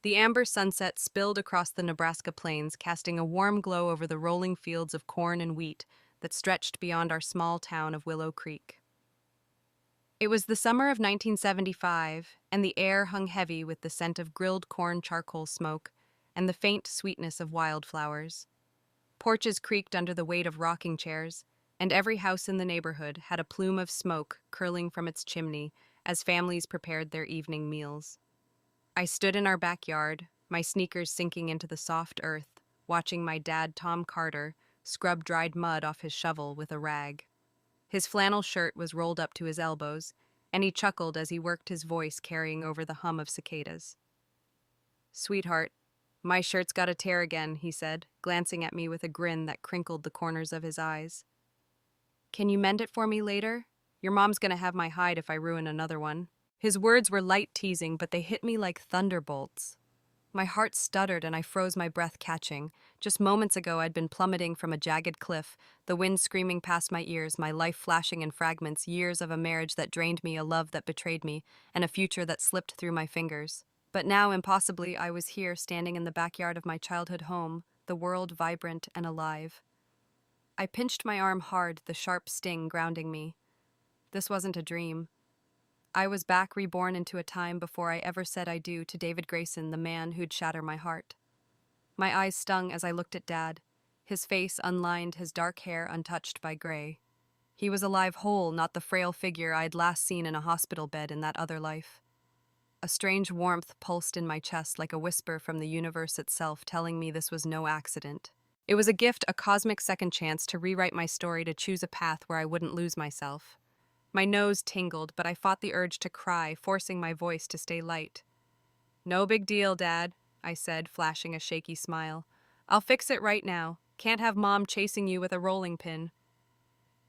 The amber sunset spilled across the Nebraska plains, casting a warm glow over the rolling fields of corn and wheat that stretched beyond our small town of Willow Creek. It was the summer of 1975, and the air hung heavy with the scent of grilled corn charcoal smoke and the faint sweetness of wildflowers. Porches creaked under the weight of rocking chairs, and every house in the neighborhood had a plume of smoke curling from its chimney as families prepared their evening meals. I stood in our backyard, my sneakers sinking into the soft earth, watching my dad, Tom Carter, scrub dried mud off his shovel with a rag. His flannel shirt was rolled up to his elbows, and he chuckled as he worked his voice carrying over the hum of cicadas. "Sweetheart, my shirt's got a tear again," he said, glancing at me with a grin that crinkled the corners of his eyes. "Can you mend it for me later? Your mom's gonna have my hide if I ruin another one." His words were light teasing, but they hit me like thunderbolts. My heart stuttered and I froze, my breath catching. Just moments ago I'd been plummeting from a jagged cliff, the wind screaming past my ears, my life flashing in fragments, years of a marriage that drained me, a love that betrayed me, and a future that slipped through my fingers. But now, impossibly, I was here, standing in the backyard of my childhood home, the world vibrant and alive. I pinched my arm hard, the sharp sting grounding me. This wasn't a dream. I was back, reborn into a time before I ever said I do to David Grayson, the man who'd shatter my heart. My eyes stung as I looked at Dad, his face unlined, his dark hair untouched by gray. He was alive, whole, not the frail figure I'd last seen in a hospital bed in that other life. A strange warmth pulsed in my chest, like a whisper from the universe itself telling me this was no accident. It was a gift, a cosmic second chance to rewrite my story, to choose a path where I wouldn't lose myself. My nose tingled, but I fought the urge to cry, forcing my voice to stay light. "No big deal, Dad," I said, flashing a shaky smile. "I'll fix it right now. Can't have Mom chasing you with a rolling pin."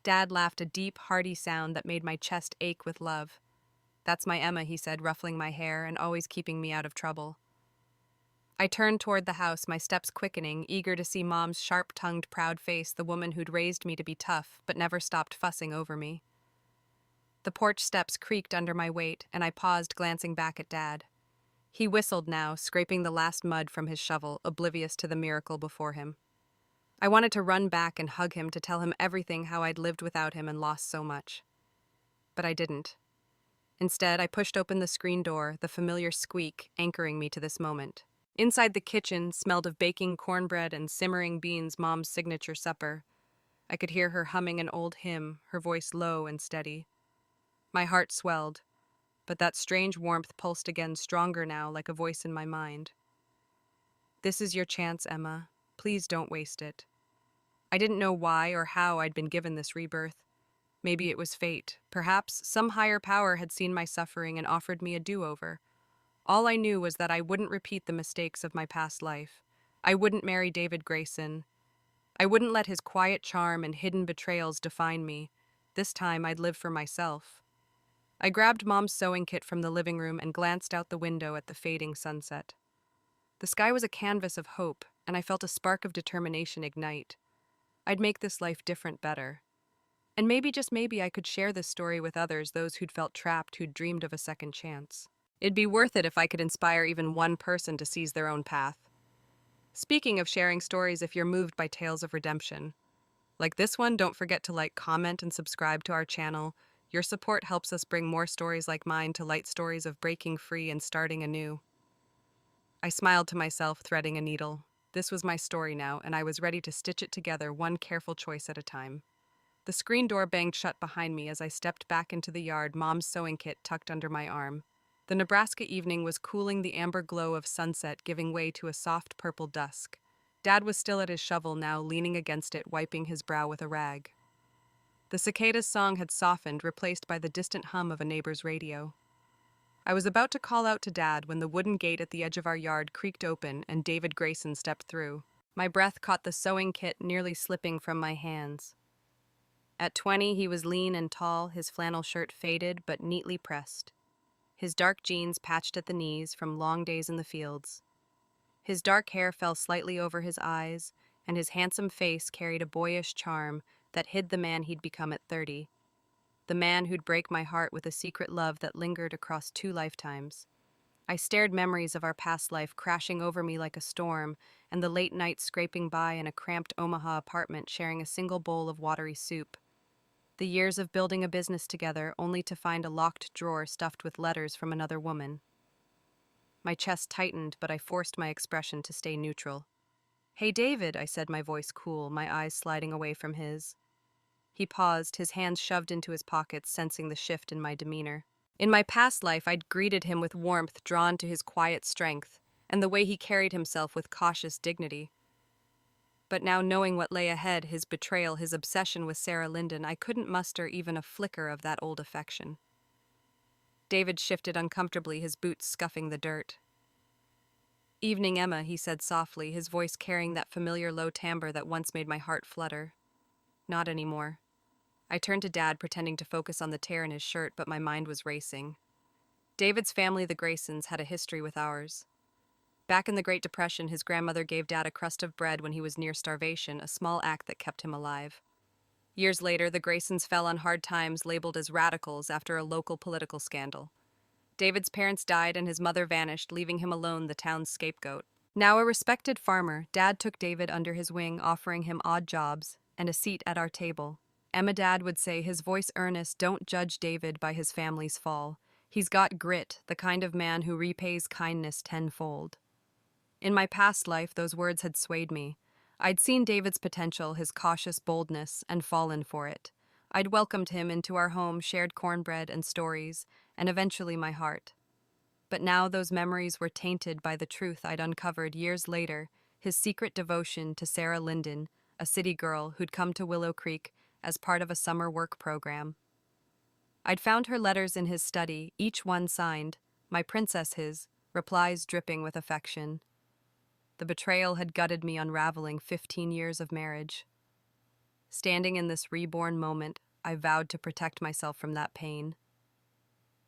Dad laughed, a deep, hearty sound that made my chest ache with love. "That's my Emma," he said, ruffling my hair and always keeping me out of trouble. I turned toward the house, my steps quickening, eager to see Mom's sharp-tongued, proud face, the woman who'd raised me to be tough, but never stopped fussing over me. The porch steps creaked under my weight, and I paused, glancing back at Dad. He whistled now, scraping the last mud from his shovel, oblivious to the miracle before him. I wanted to run back and hug him, to tell him everything, how I'd lived without him and lost so much. But I didn't. Instead, I pushed open the screen door, the familiar squeak anchoring me to this moment. Inside, the kitchen smelled of baking cornbread and simmering beans, Mom's signature supper. I could hear her humming an old hymn, her voice low and steady. My heart swelled, but that strange warmth pulsed again, stronger now, like a voice in my mind. "This is your chance, Emma. Please don't waste it." I didn't know why or how I'd been given this rebirth. Maybe it was fate. Perhaps some higher power had seen my suffering and offered me a do-over. All I knew was that I wouldn't repeat the mistakes of my past life. I wouldn't marry David Grayson. I wouldn't let his quiet charm and hidden betrayals define me. This time I'd live for myself. I grabbed Mom's sewing kit from the living room and glanced out the window at the fading sunset. The sky was a canvas of hope, and I felt a spark of determination ignite. I'd make this life different, better. And maybe, just maybe, I could share this story with others, those who'd felt trapped, who'd dreamed of a second chance. It'd be worth it if I could inspire even one person to seize their own path. Speaking of sharing stories, if you're moved by tales of redemption, like this one, don't forget to like, comment, and subscribe to our channel. Your support helps us bring more stories like mine to light, stories of breaking free and starting anew. I smiled to myself, threading a needle. This was my story now, and I was ready to stitch it together, one careful choice at a time. The screen door banged shut behind me as I stepped back into the yard, Mom's sewing kit tucked under my arm. The Nebraska evening was cooling, the amber glow of sunset giving way to a soft purple dusk. Dad was still at his shovel now, leaning against it, wiping his brow with a rag. The cicada's song had softened, replaced by the distant hum of a neighbor's radio. I was about to call out to Dad when the wooden gate at the edge of our yard creaked open and David Grayson stepped through. My breath caught the sewing kit, nearly slipping from my hands. At 20, he was lean and tall, his flannel shirt faded but neatly pressed. His dark jeans patched at the knees from long days in the fields. His dark hair fell slightly over his eyes, and his handsome face carried a boyish charm that hid the man he'd become at 30. The man who'd break my heart with a secret love that lingered across 2 lifetimes. I stared memories of our past life crashing over me like a storm, and the late night scraping by in a cramped Omaha apartment sharing a single bowl of watery soup. The years of building a business together only to find a locked drawer stuffed with letters from another woman. My chest tightened, but I forced my expression to stay neutral. "Hey, David," I said, my voice cool, my eyes sliding away from his. He paused, his hands shoved into his pockets, sensing the shift in my demeanor. In my past life, I'd greeted him with warmth, drawn to his quiet strength, and the way he carried himself with cautious dignity. But now, knowing what lay ahead, his betrayal, his obsession with Sarah Linden, I couldn't muster even a flicker of that old affection. David shifted uncomfortably, his boots scuffing the dirt. "Evening, Emma," he said softly, his voice carrying that familiar low timbre that once made my heart flutter. Not anymore. I turned to Dad, pretending to focus on the tear in his shirt, but my mind was racing. David's family, the Graysons, had a history with ours. Back in the Great Depression, his grandmother gave Dad a crust of bread when he was near starvation, a small act that kept him alive. Years later, the Graysons fell on hard times, labeled as radicals after a local political scandal. David's parents died and his mother vanished, leaving him alone, the town's scapegoat. Now a respected farmer, Dad took David under his wing, offering him odd jobs and a seat at our table. Emma, Dad would say, his voice earnest, "Don't judge David by his family's fall. He's got grit, the kind of man who repays kindness tenfold." In my past life, those words had swayed me. I'd seen David's potential, his cautious boldness, and fallen for it. I'd welcomed him into our home, shared cornbread and stories, and eventually my heart. But now those memories were tainted by the truth I'd uncovered years later, his secret devotion to Sarah Linden, a city girl who'd come to Willow Creek as part of a summer work program. I'd found her letters in his study, each one signed, my princess his, replies dripping with affection. The betrayal had gutted me, unraveling 15 years of marriage. Standing in this reborn moment, I vowed to protect myself from that pain.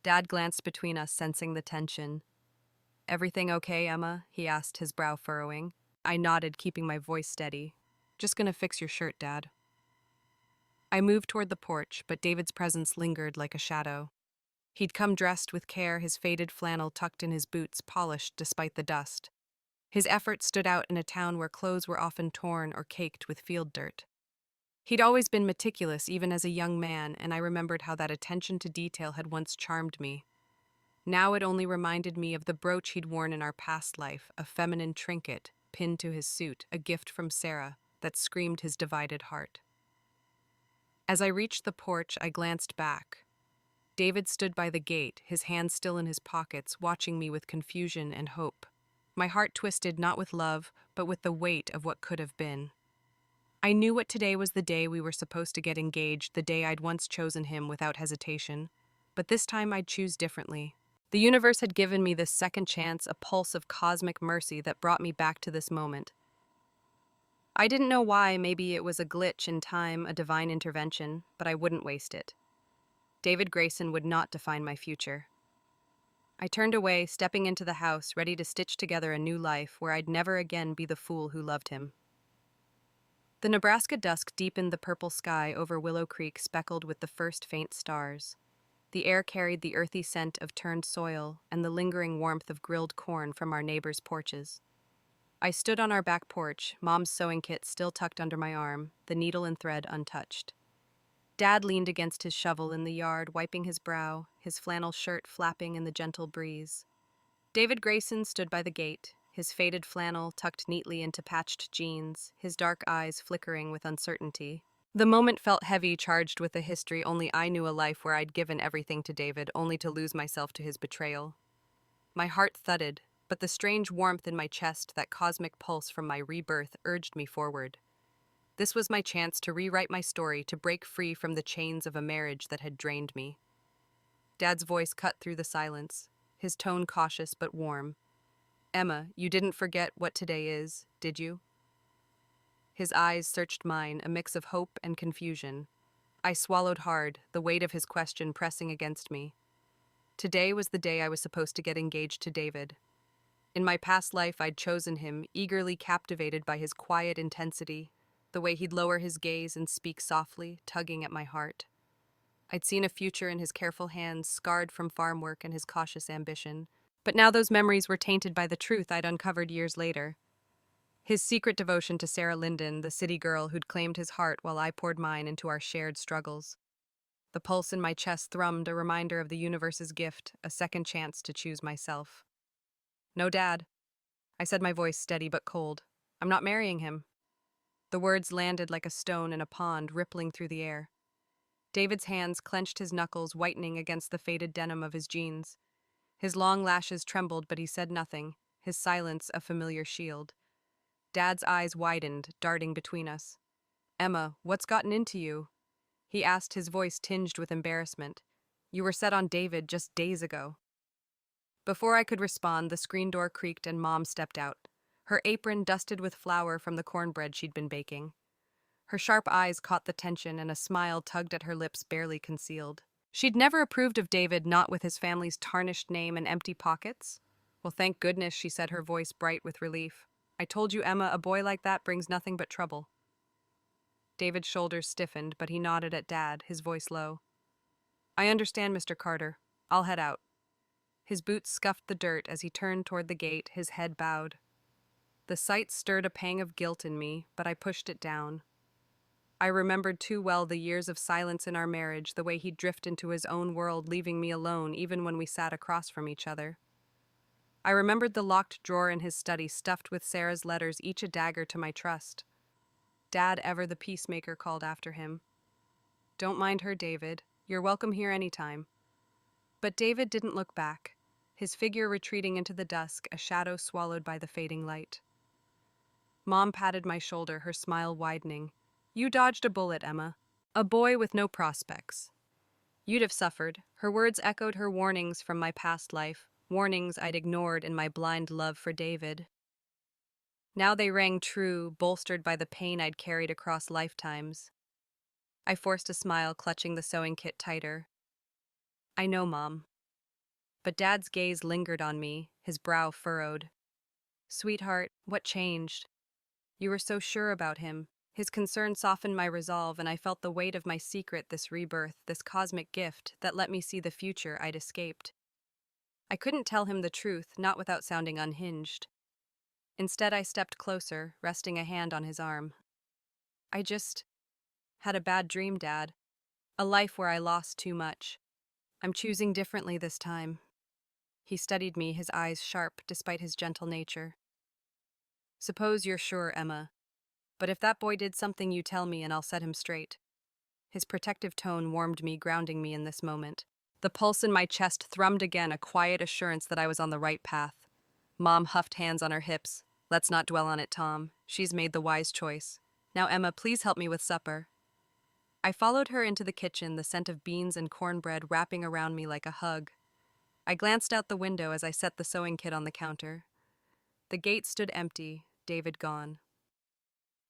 Dad glanced between us, sensing the tension. "Everything okay, Emma?" he asked, his brow furrowing. I nodded, keeping my voice steady. "Just gonna fix your shirt, Dad." I moved toward the porch, but David's presence lingered like a shadow. He'd come dressed with care, his faded flannel tucked in his boots, polished despite the dust. His effort stood out in a town where clothes were often torn or caked with field dirt. He'd always been meticulous, even as a young man, and I remembered how that attention to detail had once charmed me. Now it only reminded me of the brooch he'd worn in our past life, a feminine trinket pinned to his suit, a gift from Sarah that screamed his divided heart. As I reached the porch, I glanced back. David stood by the gate, his hands still in his pockets, watching me with confusion and hope. My heart twisted not with love, but with the weight of what could have been. I knew what today was, the day we were supposed to get engaged, the day I'd once chosen him without hesitation. But this time I'd choose differently. The universe had given me this second chance, a pulse of cosmic mercy that brought me back to this moment. I didn't know why, maybe it was a glitch in time, a divine intervention, but I wouldn't waste it. David Grayson would not define my future. I turned away, stepping into the house, ready to stitch together a new life where I'd never again be the fool who loved him. The Nebraska dusk deepened, the purple sky over Willow Creek speckled with the first faint stars. The air carried the earthy scent of turned soil and the lingering warmth of grilled corn from our neighbors' porches. I stood on our back porch, Mom's sewing kit still tucked under my arm, the needle and thread untouched. Dad leaned against his shovel in the yard, wiping his brow, his flannel shirt flapping in the gentle breeze. David Grayson stood by the gate, his faded flannel tucked neatly into patched jeans, his dark eyes flickering with uncertainty. The moment felt heavy, charged with a history only I knew, a life where I'd given everything to David, only to lose myself to his betrayal. My heart thudded, but the strange warmth in my chest, that cosmic pulse from my rebirth, urged me forward. This was my chance to rewrite my story, to break free from the chains of a marriage that had drained me. Dad's voice cut through the silence, his tone cautious but warm. "Emma, you didn't forget what today is, did you?" His eyes searched mine, a mix of hope and confusion. I swallowed hard, the weight of his question pressing against me. Today was the day I was supposed to get engaged to David. In my past life, I'd chosen him, eagerly captivated by his quiet intensity, the way he'd lower his gaze and speak softly, tugging at my heart. I'd seen a future in his careful hands, scarred from farm work and his cautious ambition. But now those memories were tainted by the truth I'd uncovered years later. His secret devotion to Sarah Linden, the city girl who'd claimed his heart while I poured mine into our shared struggles. The pulse in my chest thrummed, a reminder of the universe's gift, a second chance to choose myself. No, Dad. I said, my voice steady but cold. I'm not marrying him. The words landed like a stone in a pond, rippling through the air. David's hands clenched, his knuckles whitening against the faded denim of his jeans. His long lashes trembled, but he said nothing, his silence a familiar shield. Dad's eyes widened, darting between us. Emma, what's gotten into you? He asked, his voice tinged with embarrassment. You were set on David just days ago. Before I could respond, the screen door creaked and Mom stepped out, her apron dusted with flour from the cornbread she'd been baking. Her sharp eyes caught the tension and a smile tugged at her lips barely concealed. She'd never approved of David, not with his family's tarnished name and empty pockets. Well, thank goodness, she said, her voice bright with relief. I told you, Emma, a boy like that brings nothing but trouble. David's shoulders stiffened, but he nodded at Dad, his voice low. I understand, Mr. Carter. I'll head out. His boots scuffed the dirt as he turned toward the gate, his head bowed. The sight stirred a pang of guilt in me, but I pushed it down. I remembered too well the years of silence in our marriage, the way he'd drift into his own world, leaving me alone even when we sat across from each other. I remembered the locked drawer in his study stuffed with Sarah's letters, each a dagger to my trust. Dad, ever the peacemaker, called after him. Don't mind her, David. You're welcome here anytime. But David didn't look back, his figure retreating into the dusk, a shadow swallowed by the fading light. Mom patted my shoulder, her smile widening. You dodged a bullet, Emma. A boy with no prospects. You'd have suffered. Her words echoed her warnings from my past life, warnings I'd ignored in my blind love for David. Now they rang true, bolstered by the pain I'd carried across lifetimes. I forced a smile, clutching the sewing kit tighter. I know, Mom. But Dad's gaze lingered on me, his brow furrowed. Sweetheart, what changed? You were so sure about him. His concern softened my resolve, and I felt the weight of my secret, this rebirth, this cosmic gift that let me see the future I'd escaped. I couldn't tell him the truth, not without sounding unhinged. Instead, I stepped closer, resting a hand on his arm. I just had a bad dream, Dad. A life where I lost too much. I'm choosing differently this time. He studied me, his eyes sharp despite his gentle nature. Suppose you're sure, Emma. But if that boy did something, you tell me and I'll set him straight. His protective tone warmed me, grounding me in this moment. The pulse in my chest thrummed again, a quiet assurance that I was on the right path. Mom huffed, hands on her hips. Let's not dwell on it, Tom. She's made the wise choice. Now, Emma, please help me with supper. I followed her into the kitchen, the scent of beans and cornbread wrapping around me like a hug. I glanced out the window as I set the sewing kit on the counter. The gate stood empty, David gone.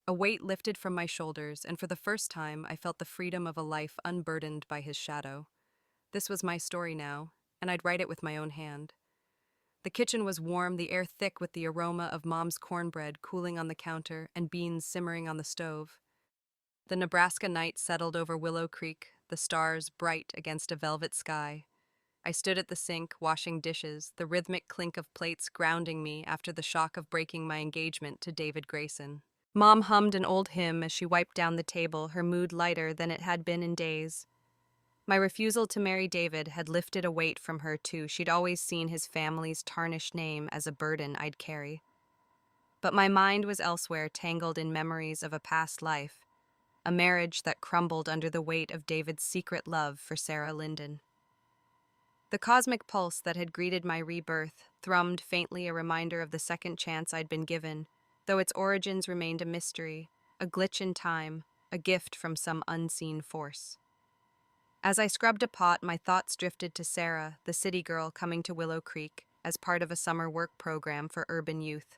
A weight lifted from my shoulders, and for the first time I felt the freedom of a life unburdened by his shadow. This was my story now, and I'd write it with my own hand. The kitchen was warm, the air thick with the aroma of Mom's cornbread cooling on the counter and beans simmering on the stove. The Nebraska night settled over Willow Creek, the stars bright against a velvet sky. I stood at the sink, washing dishes, the rhythmic clink of plates grounding me after the shock of breaking my engagement to David Grayson. Mom hummed an old hymn as she wiped down the table, her mood lighter than it had been in days. My refusal to marry David had lifted a weight from her, too. She'd always seen his family's tarnished name as a burden I'd carry. But my mind was elsewhere, tangled in memories of a past life, a marriage that crumbled under the weight of David's secret love for Sarah Linden. The cosmic pulse that had greeted my rebirth thrummed faintly, a reminder of the second chance I'd been given, though its origins remained a mystery, a glitch in time, a gift from some unseen force. As I scrubbed a pot, my thoughts drifted to Sarah, the city girl coming to Willow Creek as part of a summer work program for urban youth.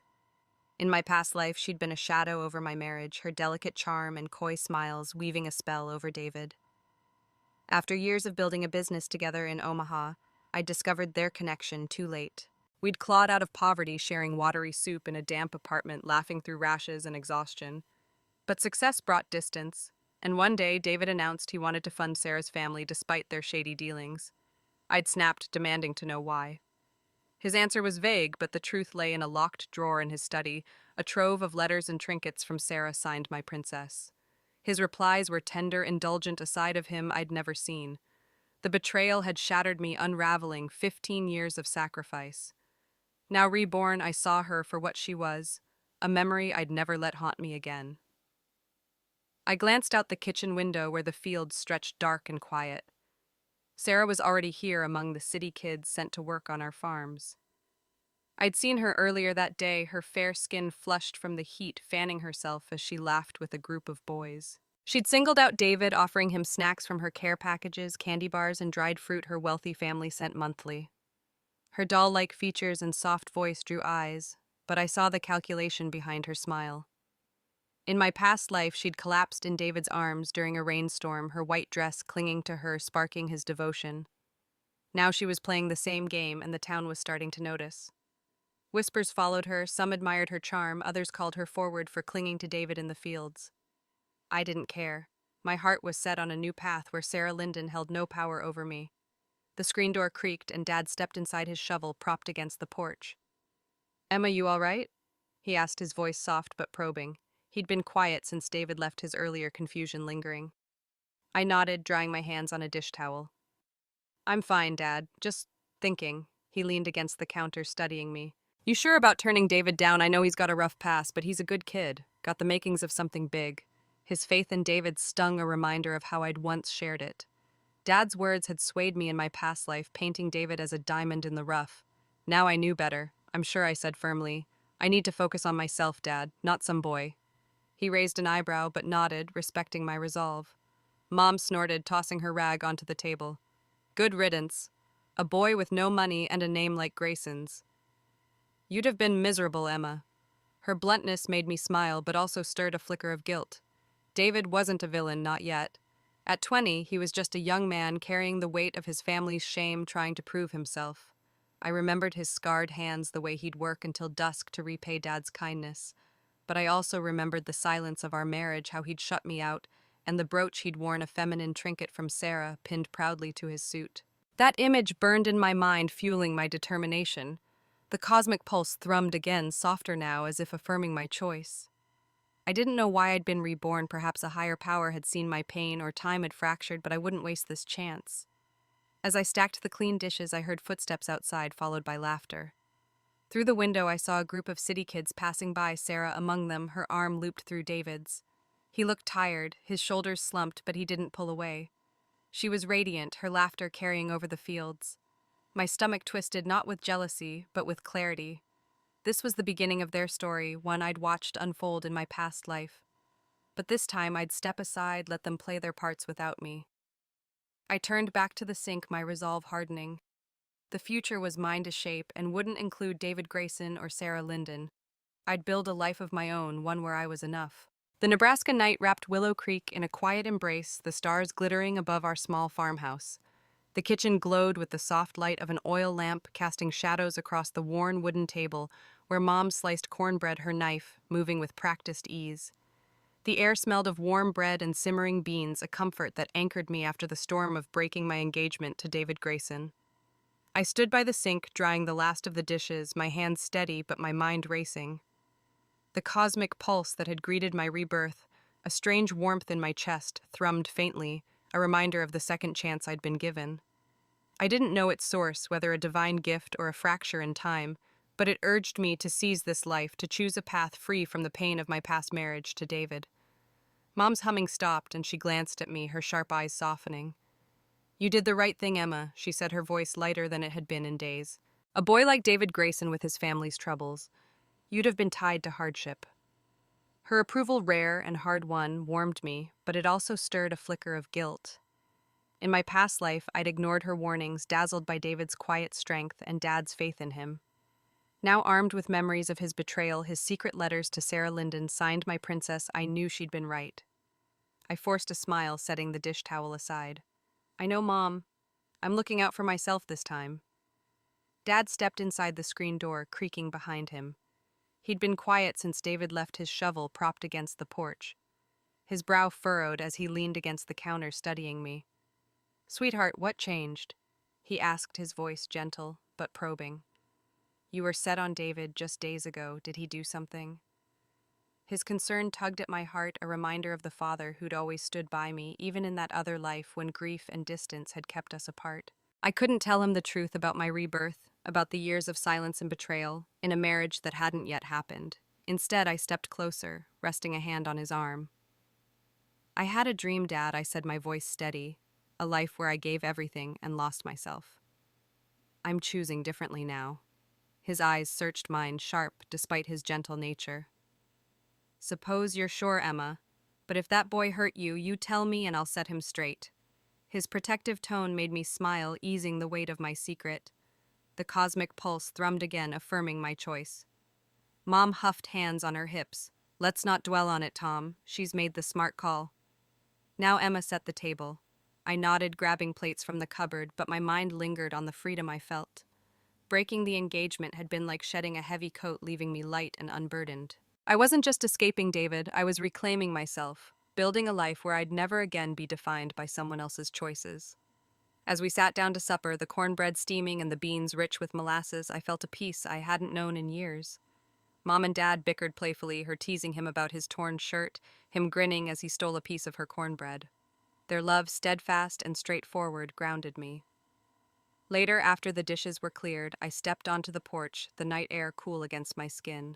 In my past life, she'd been a shadow over my marriage, her delicate charm and coy smiles weaving a spell over David. After years of building a business together in Omaha, I'd discovered their connection too late. We'd clawed out of poverty, sharing watery soup in a damp apartment, laughing through rashes and exhaustion. But success brought distance, and one day David announced he wanted to fund Sarah's family despite their shady dealings. I'd snapped, demanding to know why. His answer was vague, but the truth lay in a locked drawer in his study, a trove of letters and trinkets from Sarah signed my princess. His replies were tender, indulgent, a side of him I'd never seen. The betrayal had shattered me, unraveling 15 years of sacrifice. Now reborn, I saw her for what she was, a memory I'd never let haunt me again. I glanced out the kitchen window where the fields stretched dark and quiet. Sarah was already here among the city kids sent to work on our farms. I'd seen her earlier that day, her fair skin flushed from the heat, fanning herself as she laughed with a group of boys. She'd singled out David, offering him snacks from her care packages, candy bars, and dried fruit her wealthy family sent monthly. Her doll-like features and soft voice drew eyes, but I saw the calculation behind her smile. In my past life, she'd collapsed in David's arms during a rainstorm, her white dress clinging to her, sparking his devotion. Now she was playing the same game, and the town was starting to notice. Whispers followed her, some admired her charm, others called her forward for clinging to David in the fields. I didn't care. My heart was set on a new path where Sarah Linden held no power over me. The screen door creaked, and Dad stepped inside his shovel propped against the porch. "Emma, you all right?" he asked, his voice soft but probing. He'd been quiet since David left, his earlier confusion lingering. I nodded, drying my hands on a dish towel. "I'm fine, Dad. Just thinking." He leaned against the counter, studying me. "You sure about turning David down? I know he's got a rough past, but he's a good kid. Got the makings of something big." His faith in David stung, a reminder of how I'd once shared it. Dad's words had swayed me in my past life, painting David as a diamond in the rough. Now I knew better. "I'm sure," I said firmly. "I need to focus on myself, Dad, not some boy." He raised an eyebrow, but nodded, respecting my resolve. Mom snorted, tossing her rag onto the table. "Good riddance. A boy with no money and a name like Grayson's." "You'd have been miserable, Emma." Her bluntness made me smile, but also stirred a flicker of guilt. David wasn't a villain, not yet. At 20, he was just a young man carrying the weight of his family's shame, trying to prove himself. I remembered his scarred hands, the way he'd work until dusk to repay Dad's kindness. But I also remembered the silence of our marriage, how he'd shut me out, and the brooch he'd worn, a feminine trinket from Sarah, pinned proudly to his suit. That image burned in my mind, fueling my determination. The cosmic pulse thrummed again, softer now, as if affirming my choice. I didn't know why I'd been reborn. Perhaps a higher power had seen my pain, or time had fractured, but I wouldn't waste this chance. As I stacked the clean dishes, I heard footsteps outside, followed by laughter. Through the window, I saw a group of city kids passing by, Sarah among them, her arm looped through David's. He looked tired, his shoulders slumped, but he didn't pull away. She was radiant, her laughter carrying over the fields. My stomach twisted, not with jealousy, but with clarity. This was the beginning of their story, one I'd watched unfold in my past life. But this time I'd step aside, let them play their parts without me. I turned back to the sink, my resolve hardening. The future was mine to shape and wouldn't include David Grayson or Sarah Linden. I'd build a life of my own, one where I was enough. The Nebraska night wrapped Willow Creek in a quiet embrace, the stars glittering above our small farmhouse. The kitchen glowed with the soft light of an oil lamp, casting shadows across the worn wooden table where Mom sliced cornbread, her knife moving with practiced ease. The air smelled of warm bread and simmering beans, a comfort that anchored me after the storm of breaking my engagement to David Grayson. I stood by the sink, drying the last of the dishes, my hands steady but my mind racing. The cosmic pulse that had greeted my rebirth, a strange warmth in my chest, thrummed faintly, a reminder of the second chance I'd been given. I didn't know its source, whether a divine gift or a fracture in time, but it urged me to seize this life, to choose a path free from the pain of my past marriage to David. Mom's humming stopped, and she glanced at me, her sharp eyes softening. "You did the right thing, Emma," she said, her voice lighter than it had been in days. "A boy like David Grayson with his family's troubles. You'd have been tied to hardship." Her approval, rare and hard-won, warmed me, but it also stirred a flicker of guilt. In my past life, I'd ignored her warnings, dazzled by David's quiet strength and Dad's faith in him. Now, armed with memories of his betrayal, his secret letters to Sarah Linden signed my princess, I knew she'd been right. I forced a smile, setting the dish towel aside. "I know, Mom. I'm looking out for myself this time." Dad stepped inside the screen door, creaking behind him. He'd been quiet since David left his shovel propped against the porch. His brow furrowed as he leaned against the counter, studying me. "Sweetheart, what changed?" he asked, his voice gentle but probing. You were set on David just days ago. Did he do something? His concern tugged at my heart, a reminder of the father who'd always stood by me, even in that other life when grief and distance had kept us apart. I couldn't tell him the truth about my rebirth, about the years of silence and betrayal, in a marriage that hadn't yet happened. Instead, I stepped closer, resting a hand on his arm. I had a dream, Dad, I said, my voice steady, a life where I gave everything and lost myself. I'm choosing differently now. His eyes searched mine, sharp despite his gentle nature. Suppose you're sure, Emma, but if that boy hurt you, you tell me and I'll set him straight. His protective tone made me smile, easing the weight of my secret. The cosmic pulse thrummed again, affirming my choice. Mom huffed, hands on her hips. Let's not dwell on it, Tom. She's made the smart call. Now Emma set the table. I nodded, grabbing plates from the cupboard, but my mind lingered on the freedom I felt. Breaking the engagement had been like shedding a heavy coat, leaving me light and unburdened. I wasn't just escaping David, I was reclaiming myself, building a life where I'd never again be defined by someone else's choices. As we sat down to supper, the cornbread steaming and the beans rich with molasses, I felt a peace I hadn't known in years. Mom and Dad bickered playfully, her teasing him about his torn shirt, him grinning as he stole a piece of her cornbread. Their love, steadfast and straightforward, grounded me. Later, after the dishes were cleared, I stepped onto the porch, the night air cool against my skin.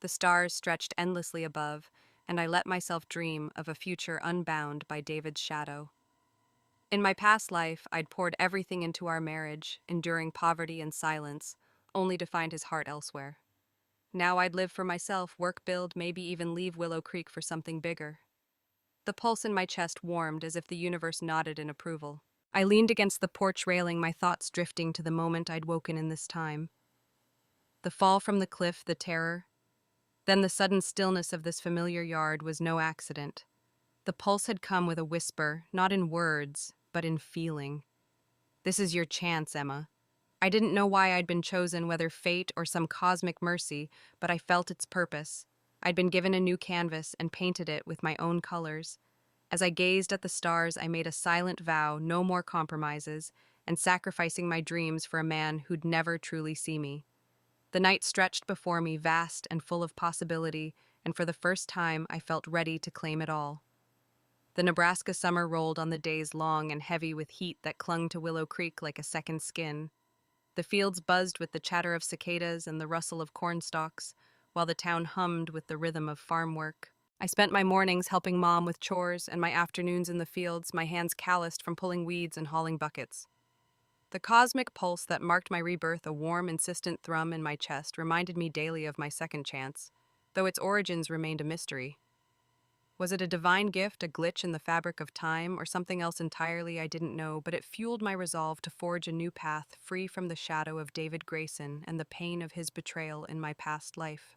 The stars stretched endlessly above, and I let myself dream of a future unbound by David's shadow. In my past life, I'd poured everything into our marriage, enduring poverty and silence, only to find his heart elsewhere. Now I'd live for myself, work, build, maybe even leave Willow Creek for something bigger. The pulse in my chest warmed as if the universe nodded in approval. I leaned against the porch railing, my thoughts drifting to the moment I'd woken in this time. The fall from the cliff, the terror. Then the sudden stillness of this familiar yard was no accident. The pulse had come with a whisper, not in words, but in feeling. This is your chance, Emma. I didn't know why I'd been chosen, whether fate or some cosmic mercy, but I felt its purpose. I'd been given a new canvas and painted it with my own colors. As I gazed at the stars, I made a silent vow, no more compromises, and sacrificing my dreams for a man who'd never truly see me. The night stretched before me, vast and full of possibility, and for the first time I felt ready to claim it all. The Nebraska summer rolled on, the days long and heavy with heat that clung to Willow Creek like a second skin. The fields buzzed with the chatter of cicadas and the rustle of corn stalks, while the town hummed with the rhythm of farm work. I spent my mornings helping Mom with chores and my afternoons in the fields, my hands calloused from pulling weeds and hauling buckets. The cosmic pulse that marked my rebirth, a warm, insistent thrum in my chest, reminded me daily of my second chance, though its origins remained a mystery. Was it a divine gift, a glitch in the fabric of time, or something else entirely I didn't know, but it fueled my resolve to forge a new path free from the shadow of David Grayson and the pain of his betrayal in my past life.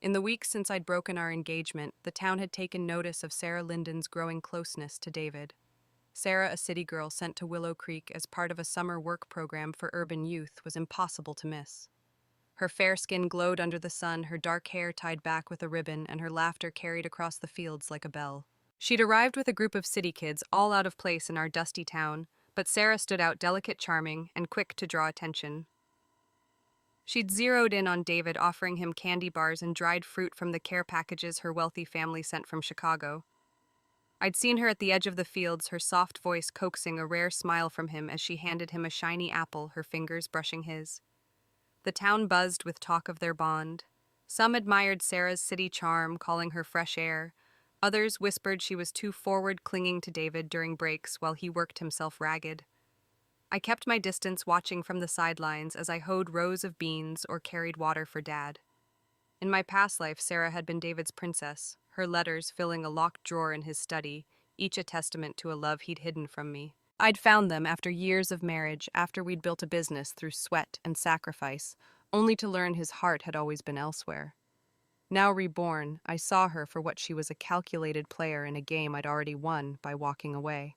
In the weeks since I'd broken our engagement, the town had taken notice of Sarah Linden's growing closeness to David. Sarah, a city girl sent to Willow Creek as part of a summer work program for urban youth, was impossible to miss. Her fair skin glowed under the sun, her dark hair tied back with a ribbon, and her laughter carried across the fields like a bell. She'd arrived with a group of city kids, all out of place in our dusty town, but Sarah stood out, delicate, charming, and quick to draw attention. She'd zeroed in on David, offering him candy bars and dried fruit from the care packages her wealthy family sent from Chicago. I'd seen her at the edge of the fields, her soft voice coaxing a rare smile from him as she handed him a shiny apple, her fingers brushing his. The town buzzed with talk of their bond. Some admired Sarah's city charm, calling her fresh air. Others whispered she was too forward, clinging to David during breaks while he worked himself ragged. I kept my distance, watching from the sidelines as I hoed rows of beans or carried water for Dad. In my past life, Sarah had been David's princess, her letters filling a locked drawer in his study, each a testament to a love he'd hidden from me. I'd found them after years of marriage, after we'd built a business through sweat and sacrifice, only to learn his heart had always been elsewhere. Now reborn, I saw her for what she was, a calculated player in a game I'd already won by walking away.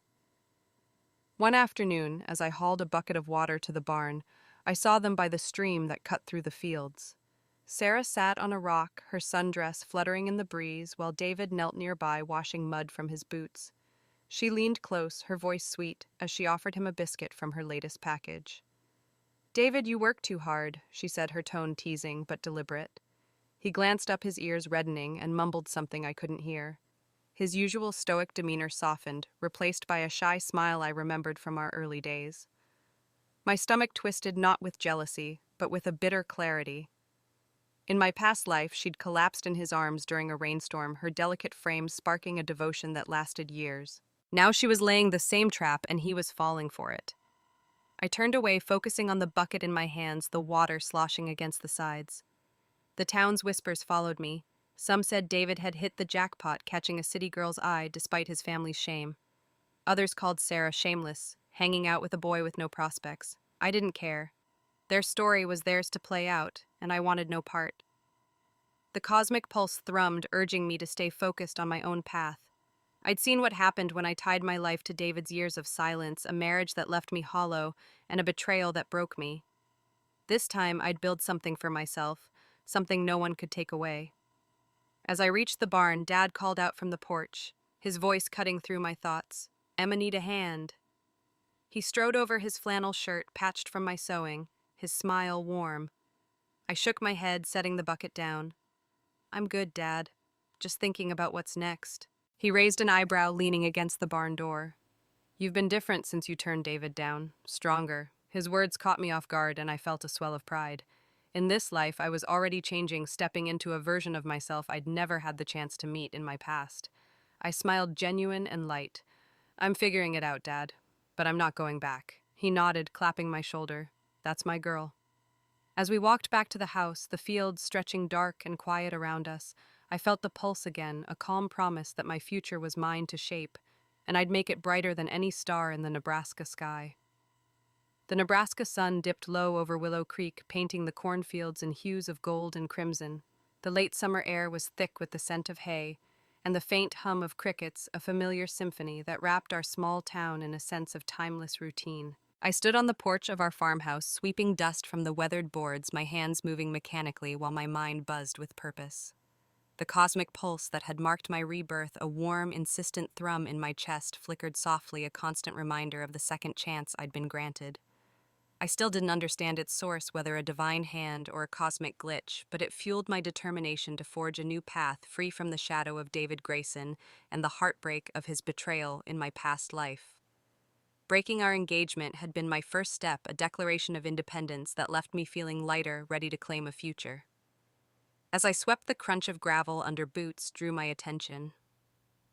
One afternoon, as I hauled a bucket of water to the barn, I saw them by the stream that cut through the fields. Sarah sat on a rock, her sundress fluttering in the breeze, while David knelt nearby, washing mud from his boots. She leaned close, her voice sweet, as she offered him a biscuit from her latest package. David, you work too hard, she said, her tone teasing but deliberate. He glanced up, his ears reddening, and mumbled something I couldn't hear. His usual stoic demeanor softened, replaced by a shy smile I remembered from our early days. My stomach twisted, not with jealousy, but with a bitter clarity. In my past life, she'd collapsed in his arms during a rainstorm, her delicate frame sparking a devotion that lasted years. Now she was laying the same trap, and he was falling for it. I turned away, focusing on the bucket in my hands, the water sloshing against the sides. The town's whispers followed me. Some said David had hit the jackpot, catching a city girl's eye despite his family's shame. Others called Sarah shameless, hanging out with a boy with no prospects. I didn't care. Their story was theirs to play out, and I wanted no part. The cosmic pulse thrummed, urging me to stay focused on my own path. I'd seen what happened when I tied my life to David's years of silence, a marriage that left me hollow, and a betrayal that broke me. This time, I'd build something for myself, something no one could take away. As I reached the barn, Dad called out from the porch, his voice cutting through my thoughts. "Emma, need a hand." He strode over his flannel shirt, patched from my sewing, his smile warm. I shook my head, setting the bucket down. "I'm good, Dad. Just thinking about what's next." He raised an eyebrow, leaning against the barn door. "You've been different since you turned David down. Stronger." His words caught me off guard, and I felt a swell of pride. In this life, I was already changing, stepping into a version of myself I'd never had the chance to meet in my past. I smiled, genuine and light. "I'm figuring it out, Dad, but I'm not going back." He nodded, clapping my shoulder. "That's my girl." As we walked back to the house, the fields stretching dark and quiet around us, I felt the pulse again, a calm promise that my future was mine to shape, and I'd make it brighter than any star in the Nebraska sky. The Nebraska sun dipped low over Willow Creek, painting the cornfields in hues of gold and crimson. The late summer air was thick with the scent of hay, and the faint hum of crickets, a familiar symphony that wrapped our small town in a sense of timeless routine. I stood on the porch of our farmhouse, sweeping dust from the weathered boards, my hands moving mechanically while my mind buzzed with purpose. The cosmic pulse that had marked my rebirth, a warm, insistent thrum in my chest, flickered softly, a constant reminder of the second chance I'd been granted. I still didn't understand its source, whether a divine hand or a cosmic glitch, but it fueled my determination to forge a new path free from the shadow of David Grayson and the heartbreak of his betrayal in my past life. Breaking our engagement had been my first step, a declaration of independence that left me feeling lighter, ready to claim a future. As I swept, the crunch of gravel under boots drew my attention.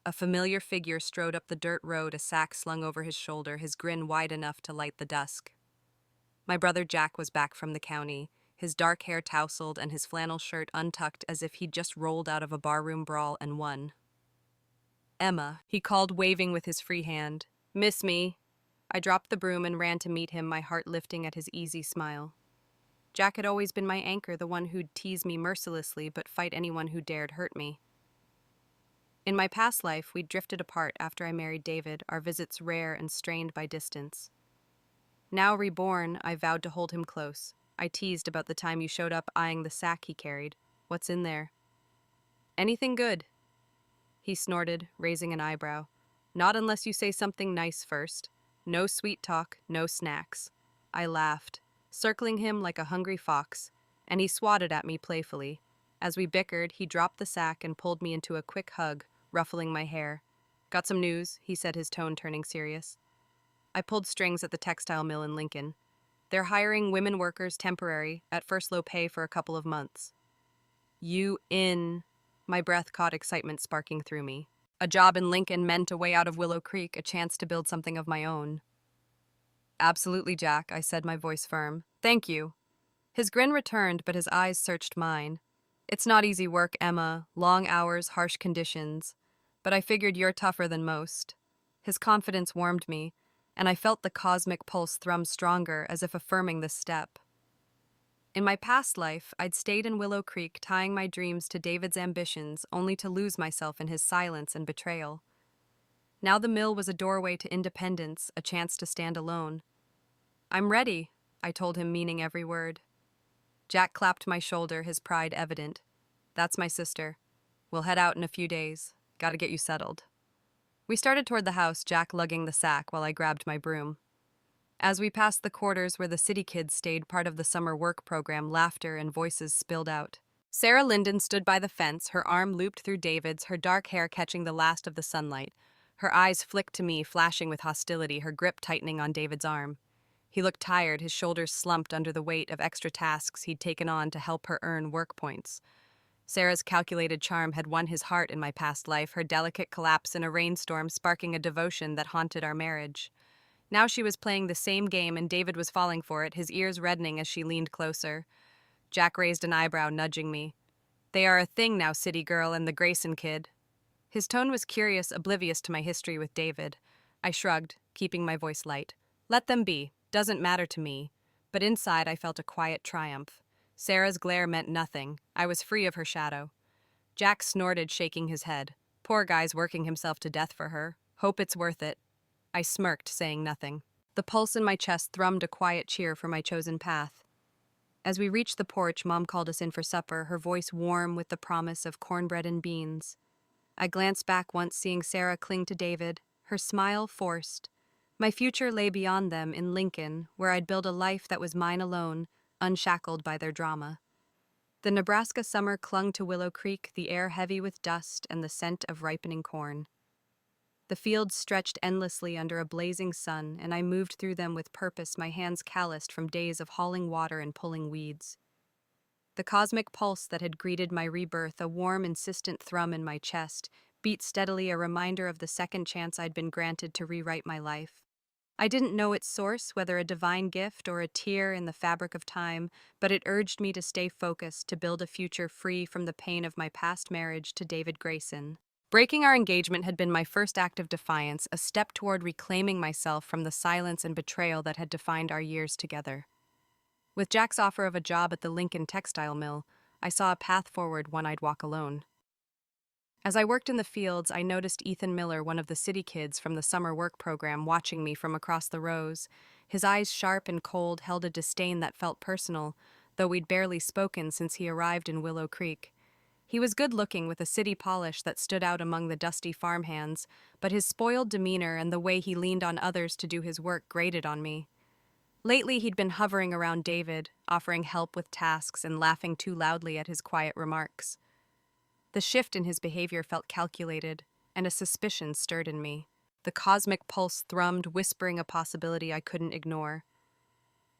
A familiar figure strode up the dirt road, a sack slung over his shoulder, his grin wide enough to light the dusk. My brother Jack was back from the county, his dark hair tousled and his flannel shirt untucked as if he'd just rolled out of a barroom brawl and won. "Emma," he called, waving with his free hand. "Miss me?" I dropped the broom and ran to meet him, my heart lifting at his easy smile. Jack had always been my anchor, the one who'd tease me mercilessly but fight anyone who dared hurt me. In my past life, we'd drifted apart after I married David, our visits rare and strained by distance. Now reborn, I vowed to hold him close. I teased about the time you showed up eyeing the sack he carried. "What's in there?" "Anything good." He snorted, raising an eyebrow. "Not unless you say something nice first. No sweet talk, no snacks." I laughed, circling him like a hungry fox, and he swatted at me playfully. As we bickered, he dropped the sack and pulled me into a quick hug, ruffling my hair. "Got some news," he said, his tone turning serious. I pulled strings at the textile mill in Lincoln. "They're hiring women workers temporary, at first low pay for a couple of months." "You in?" My breath caught, excitement sparking through me. A job in Lincoln meant a way out of Willow Creek, a chance to build something of my own. "Absolutely, Jack," I said, my voice firm. "Thank you." His grin returned, but his eyes searched mine. "It's not easy work, Emma. Long hours, harsh conditions. But I figured you're tougher than most." His confidence warmed me, and I felt the cosmic pulse thrum stronger, as if affirming this step. In my past life, I'd stayed in Willow Creek, tying my dreams to David's ambitions, only to lose myself in his silence and betrayal. Now the mill was a doorway to independence, a chance to stand alone. "I'm ready," I told him, meaning every word. Jack clapped my shoulder, his pride evident. "That's my sister. We'll head out in a few days. Gotta get you settled." We started toward the house, Jack lugging the sack while I grabbed my broom. As we passed the quarters where the city kids stayed part of the summer work program, laughter and voices spilled out. Sarah Linden stood by the fence, her arm looped through David's, her dark hair catching the last of the sunlight. Her eyes flicked to me, flashing with hostility, her grip tightening on David's arm. He looked tired, his shoulders slumped under the weight of extra tasks he'd taken on to help her earn work points. Sarah's calculated charm had won his heart in my past life, her delicate collapse in a rainstorm sparking a devotion that haunted our marriage. Now she was playing the same game and David was falling for it, his ears reddening as she leaned closer. Jack raised an eyebrow, nudging me. "They are a thing now, city girl and the Grayson kid." His tone was curious, oblivious to my history with David. I shrugged, keeping my voice light. "Let them be. Doesn't matter to me." But inside I felt a quiet triumph. Sarah's glare meant nothing. I was free of her shadow. Jack snorted, shaking his head. "Poor guy's working himself to death for her. Hope it's worth it." I smirked, saying nothing. The pulse in my chest thrummed a quiet cheer for my chosen path. As we reached the porch, Mom called us in for supper, her voice warm with the promise of cornbread and beans. I glanced back once, seeing Sarah cling to David, her smile forced. My future lay beyond them in Lincoln, where I'd build a life that was mine alone, unshackled by their drama. The Nebraska summer clung to Willow Creek, the air heavy with dust and the scent of ripening corn. The fields stretched endlessly under a blazing sun, and I moved through them with purpose, my hands calloused from days of hauling water and pulling weeds. The cosmic pulse that had greeted my rebirth, a warm, insistent thrum in my chest, beat steadily, a reminder of the second chance I'd been granted to rewrite my life. I didn't know its source, whether a divine gift or a tear in the fabric of time, but it urged me to stay focused, to build a future free from the pain of my past marriage to David Grayson. Breaking our engagement had been my first act of defiance, a step toward reclaiming myself from the silence and betrayal that had defined our years together. With Jack's offer of a job at the Lincoln textile mill, I saw a path forward, one I'd walk alone. As I worked in the fields, I noticed Ethan Miller, one of the city kids from the summer work program, watching me from across the rows. His eyes, sharp and cold, held a disdain that felt personal, though we'd barely spoken since he arrived in Willow Creek. He was good-looking, with a city polish that stood out among the dusty farmhands, but his spoiled demeanor and the way he leaned on others to do his work grated on me. Lately, he'd been hovering around David, offering help with tasks and laughing too loudly at his quiet remarks. The shift in his behavior felt calculated, and a suspicion stirred in me. The cosmic pulse thrummed, whispering a possibility I couldn't ignore.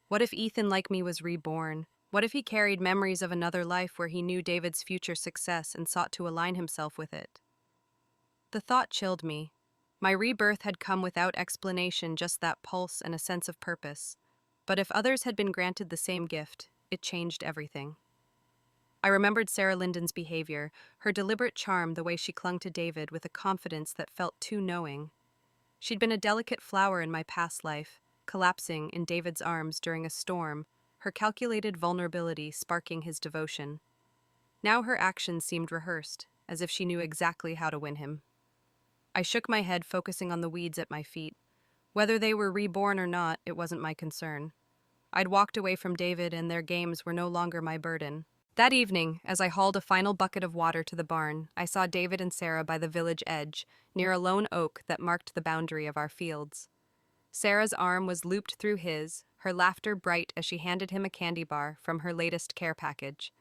What if Ethan, like me, was reborn? What if he carried memories of another life where he knew David's future success and sought to align himself with it? The thought chilled me. My rebirth had come without explanation, just that pulse and a sense of purpose. But if others had been granted the same gift, it changed everything. I remembered Sarah Linden's behavior, her deliberate charm, the way she clung to David with a confidence that felt too knowing. She'd been a delicate flower in my past life, collapsing in David's arms during a storm, her calculated vulnerability sparking his devotion. Now her actions seemed rehearsed, as if she knew exactly how to win him. I shook my head, focusing on the weeds at my feet. Whether they were reborn or not, it wasn't my concern. I'd walked away from David, and their games were no longer my burden. That evening, as I hauled a final bucket of water to the barn, I saw David and Sarah by the village edge, near a lone oak that marked the boundary of our fields. Sarah's arm was looped through his, her laughter bright as she handed him a candy bar from her latest care package.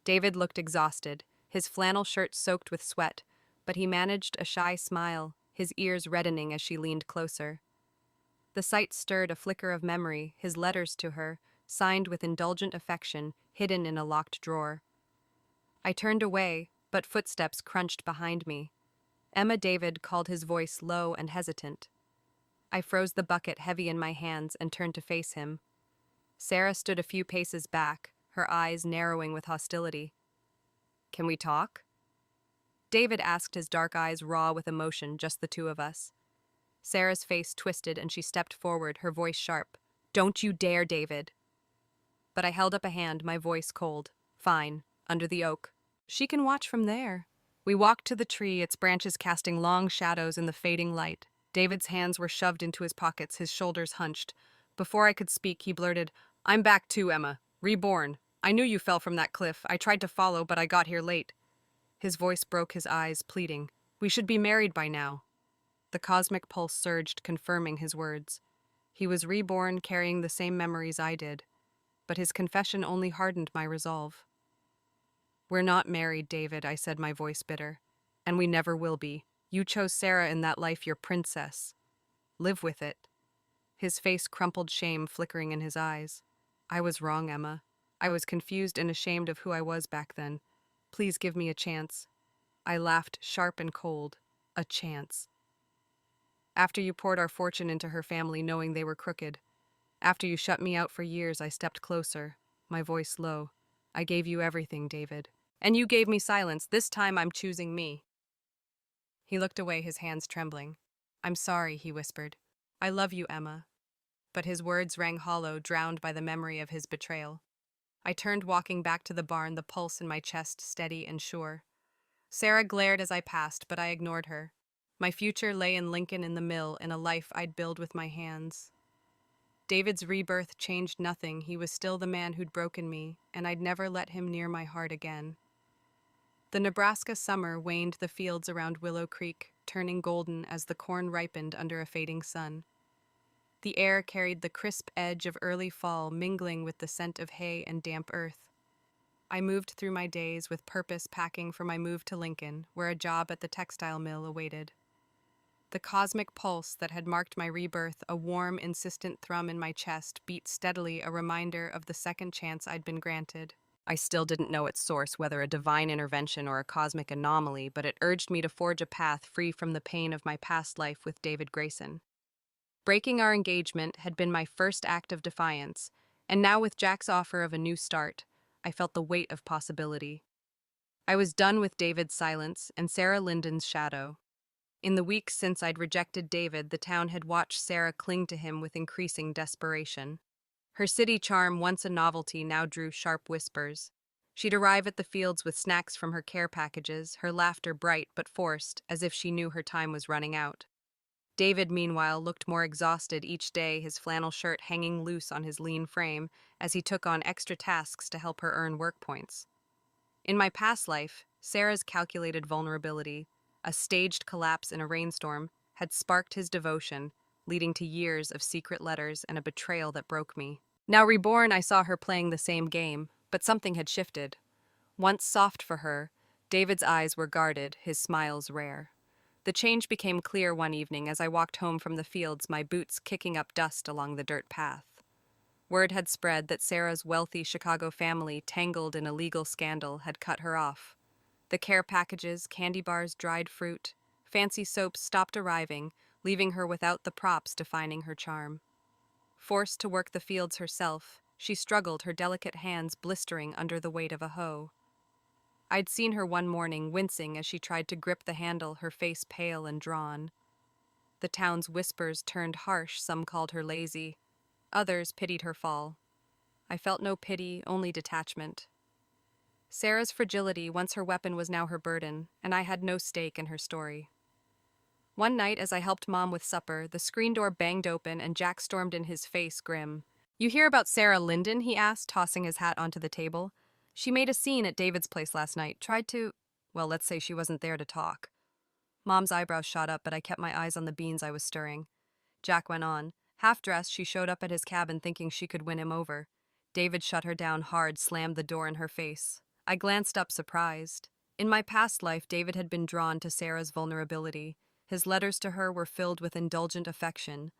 David looked exhausted, his flannel shirt soaked with sweat, but he managed a shy smile, his ears reddening as she leaned closer. The sight stirred a flicker of memory, his letters to her, signed with indulgent affection, hidden in a locked drawer. I turned away, but footsteps crunched behind me. Emma David called, his voice low and hesitant. I froze the bucket heavy in my hands and turned to face him. Sarah stood a few paces back, her eyes narrowing with hostility. "Can we talk?" David asked, his dark eyes raw with emotion, just the two of us. Sarah's face twisted and she stepped forward, her voice sharp. "Don't you dare, David." But I held up a hand, my voice cold. "Fine, under the oak. She can watch from there." We walked to the tree, its branches casting long shadows in the fading light. David's hands were shoved into his pockets, his shoulders hunched. Before I could speak, he blurted, "I'm back too, Emma. Reborn. I knew you fell from that cliff. I tried to follow, but I got here late." His voice broke, his eyes pleading. "We should be married by now." The cosmic pulse surged, confirming his words. He was reborn, carrying the same memories I did, but his confession only hardened my resolve. "We're not married, David," I said, my voice bitter. "And we never will be. You chose Sarah in that life, your princess. Live with it." His face crumpled, shame flickering in his eyes. "I was wrong, Emma. I was confused and ashamed of who I was back then. Please give me a chance." I laughed, sharp and cold. "A chance. After you poured our fortune into her family knowing they were crooked. After you shut me out for years, I stepped closer, my voice low. I gave you everything, David. And you gave me silence. This time I'm choosing me." He looked away, his hands trembling. "I'm sorry," he whispered. "I love you, Emma." But his words rang hollow, drowned by the memory of his betrayal. I turned, walking back to the barn, the pulse in my chest steady and sure. Sarah glared as I passed, but I ignored her. My future lay in Lincoln, in the mill, in a life I'd build with my hands. David's rebirth changed nothing. He was still the man who'd broken me, and I'd never let him near my heart again. The Nebraska summer waned the fields around Willow Creek, turning golden as the corn ripened under a fading sun. The air carried the crisp edge of early fall, mingling with the scent of hay and damp earth. I moved through my days with purpose, packing for my move to Lincoln, where a job at the textile mill awaited. The cosmic pulse that had marked my rebirth, a warm, insistent thrum in my chest, beat steadily, a reminder of the second chance I'd been granted. I still didn't know its source, whether a divine intervention or a cosmic anomaly, but it urged me to forge a path free from the pain of my past life with David Grayson. Breaking our engagement had been my first act of defiance, and now with Jack's offer of a new start, I felt the weight of possibility. I was done with David's silence and Sarah Linden's shadow. In the weeks since I'd rejected David, the town had watched Sarah cling to him with increasing desperation. Her city charm, once a novelty, now drew sharp whispers. She'd arrive at the fields with snacks from her care packages, her laughter bright but forced, as if she knew her time was running out. David, meanwhile, looked more exhausted each day, his flannel shirt hanging loose on his lean frame, as he took on extra tasks to help her earn work points. In my past life, Sarah's calculated vulnerability, a staged collapse in a rainstorm, had sparked his devotion, leading to years of secret letters and a betrayal that broke me. Now reborn, I saw her playing the same game, but something had shifted. Once soft for her, David's eyes were guarded, his smiles rare. The change became clear one evening as I walked home from the fields, my boots kicking up dust along the dirt path. Word had spread that Sarah's wealthy Chicago family, tangled in a legal scandal, had cut her off. The care packages, candy bars, dried fruit, fancy soaps stopped arriving, leaving her without the props defining her charm. Forced to work the fields herself, she struggled, her delicate hands blistering under the weight of a hoe. I'd seen her one morning, wincing as she tried to grip the handle, her face pale and drawn. The town's whispers turned harsh, some called her lazy. Others pitied her fall. I felt no pity, only detachment. Sarah's fragility, once her weapon, was now her burden, and I had no stake in her story. One night, as I helped Mom with supper, the screen door banged open and Jack stormed in, his face grim. "You hear about Sarah Linden?" he asked, tossing his hat onto the table. "She made a scene at David's place last night, tried to, well, let's say she wasn't there to talk." Mom's eyebrows shot up, but I kept my eyes on the beans I was stirring. Jack went on. "Half-dressed, she showed up at his cabin thinking she could win him over. David shut her down hard, slammed the door in her face." I glanced up, surprised. In my past life, David had been drawn to Sarah's vulnerability. His letters to her were filled with indulgent affection.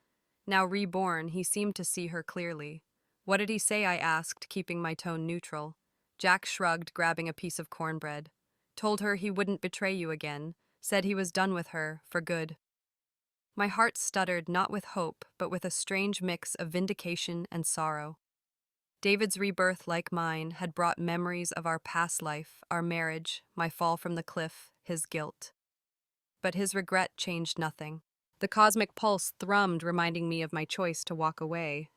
Now reborn, he seemed to see her clearly. "What did he say?" I asked, keeping my tone neutral. Jack shrugged, grabbing a piece of cornbread. "Told her he wouldn't betray you again. Said he was done with her, for good." My heart stuttered, not with hope, but with a strange mix of vindication and sorrow. David's rebirth, like mine, had brought memories of our past life, our marriage, my fall from the cliff, his guilt. But his regret changed nothing. The cosmic pulse thrummed, reminding me of my choice to walk away.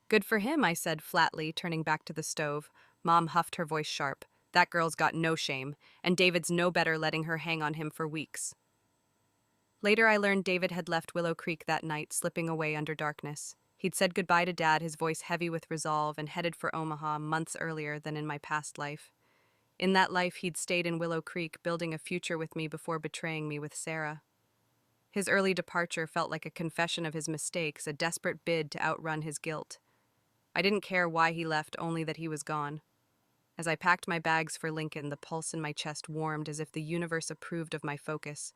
"Good for him," I said flatly, turning back to the stove. Mom huffed, her voice sharp. "That girl's got no shame, and David's no better letting her hang on him for weeks." Later, I learned David had left Willow Creek that night, slipping away under darkness. He'd said goodbye to Dad, his voice heavy with resolve, and headed for Omaha months earlier than in my past life. In that life, he'd stayed in Willow Creek, building a future with me before betraying me with Sarah. His early departure felt like a confession of his mistakes, a desperate bid to outrun his guilt. I didn't care why he left, only that he was gone. As I packed my bags for Lincoln, the pulse in my chest warmed as if the universe approved of my focus.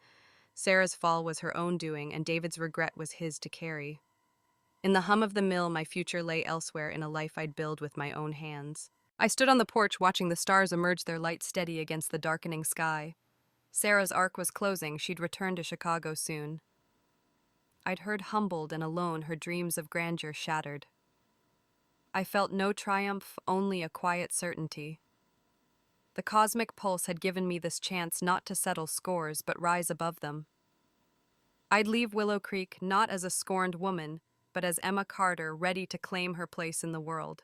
Sarah's fall was her own doing, and David's regret was his to carry. In the hum of the mill, my future lay elsewhere in a life I'd build with my own hands. I stood on the porch watching the stars emerge, their light steady against the darkening sky. Sarah's arc was closing, she'd return to Chicago soon. I'd heard humbled and alone, her dreams of grandeur shattered. I felt no triumph, only a quiet certainty. The cosmic pulse had given me this chance not to settle scores, but rise above them. I'd leave Willow Creek not as a scorned woman, but as Emma Carter, ready to claim her place in the world.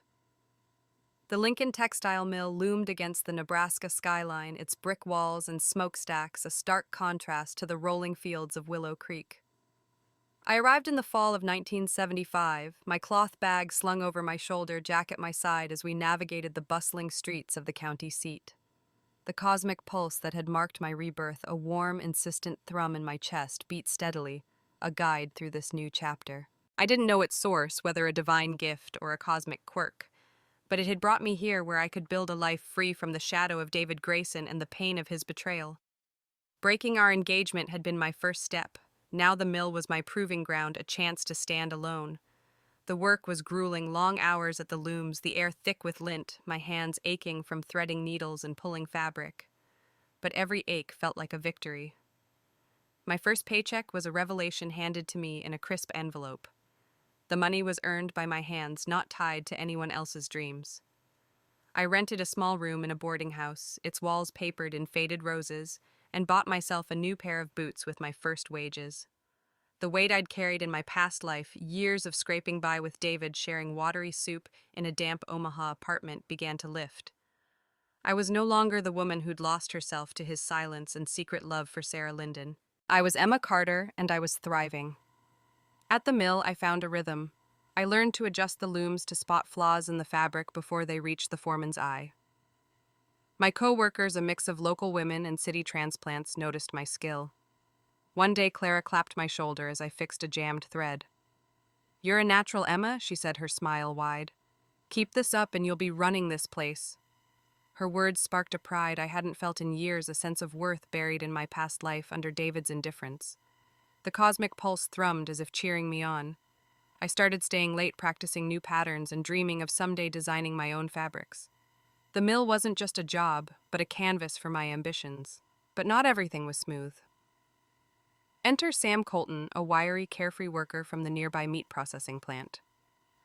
The Lincoln textile mill loomed against the Nebraska skyline, its brick walls and smokestacks a stark contrast to the rolling fields of Willow Creek. I arrived in the fall of 1975, my cloth bag slung over my shoulder, Jack at my side as we navigated the bustling streets of the county seat. The cosmic pulse that had marked my rebirth, a warm, insistent thrum in my chest, beat steadily, a guide through this new chapter. I didn't know its source, whether a divine gift or a cosmic quirk, but it had brought me here where I could build a life free from the shadow of David Grayson and the pain of his betrayal. Breaking our engagement had been my first step. Now the mill was my proving ground, a chance to stand alone. The work was grueling, long hours at the looms, the air thick with lint, my hands aching from threading needles and pulling fabric. But every ache felt like a victory. My first paycheck was a revelation handed to me in a crisp envelope. The money was earned by my hands, not tied to anyone else's dreams. I rented a small room in a boarding house, its walls papered in faded roses, and bought myself a new pair of boots with my first wages. The weight I'd carried in my past life, years of scraping by with David sharing watery soup in a damp Omaha apartment, began to lift. I was no longer the woman who'd lost herself to his silence and secret love for Sarah Linden. I was Emma Carter, and I was thriving. At the mill, I found a rhythm. I learned to adjust the looms to spot flaws in the fabric before they reached the foreman's eye. My co-workers, a mix of local women and city transplants, noticed my skill. One day, Clara clapped my shoulder as I fixed a jammed thread. "You're a natural, Emma," she said, her smile wide. "Keep this up and you'll be running this place." Her words sparked a pride I hadn't felt in years, a sense of worth buried in my past life under David's indifference. The cosmic pulse thrummed as if cheering me on. I started staying late, practicing new patterns and dreaming of someday designing my own fabrics. The mill wasn't just a job, but a canvas for my ambitions. But not everything was smooth. Enter Sam Colton, a wiry, carefree worker from the nearby meat processing plant.